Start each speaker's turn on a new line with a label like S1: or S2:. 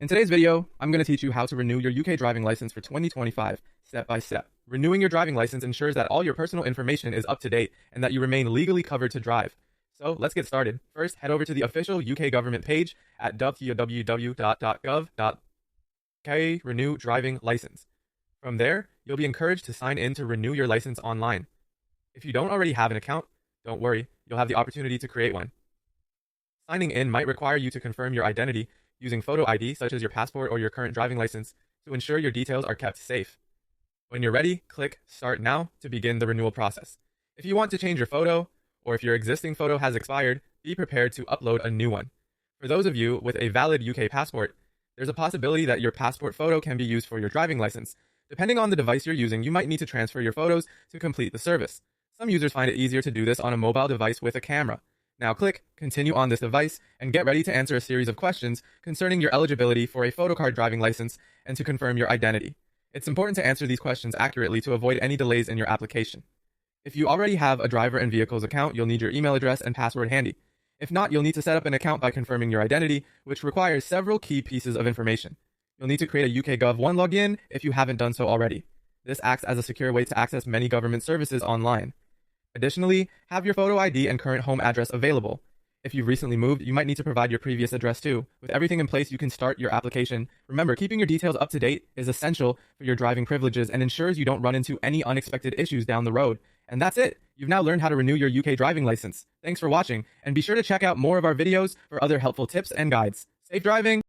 S1: In today's video, I'm going to teach you how to renew your UK driving license for 2025, step by step. Renewing your driving license ensures that all your personal information is up to date and that you remain legally covered to drive. So let's get started. First, head over to the official UK government page at www.gov.uk renew driving license. From there, you'll be encouraged to sign in to renew your license online. If you don't already have an account, don't worry, you'll have the opportunity to create one. Signing in might require you to confirm your identity using photo ID such as your passport or your current driving license to ensure your details are kept safe. When you're ready, click Start Now to begin the renewal process. If you want to change your photo, or if your existing photo has expired, be prepared to upload a new one. For those of you with a valid UK passport, there's a possibility that your passport photo can be used for your driving license. Depending on the device you're using, you might need to transfer your photos to complete the service. Some users find it easier to do this on a mobile device with a camera. Now click Continue on this device and get ready to answer a series of questions concerning your eligibility for a photocard driving license and to confirm your identity. It's important to answer these questions accurately to avoid any delays in your application. If you already have a driver and vehicles account, you'll need your email address and password handy. If not, you'll need to set up an account by confirming your identity, which requires several key pieces of information. You'll need to create a UK Gov 1 login if you haven't done so already. This acts as a secure way to access many government services online. Additionally, have your photo ID and current home address available. If you've recently moved, you might need to provide your previous address too. With everything in place, you can start your application. Remember, keeping your details up to date is essential for your driving privileges and ensures you don't run into any unexpected issues down the road. And that's it! You've now learned how to renew your UK driving license. Thanks for watching, and be sure to check out more of our videos for other helpful tips and guides. Safe driving!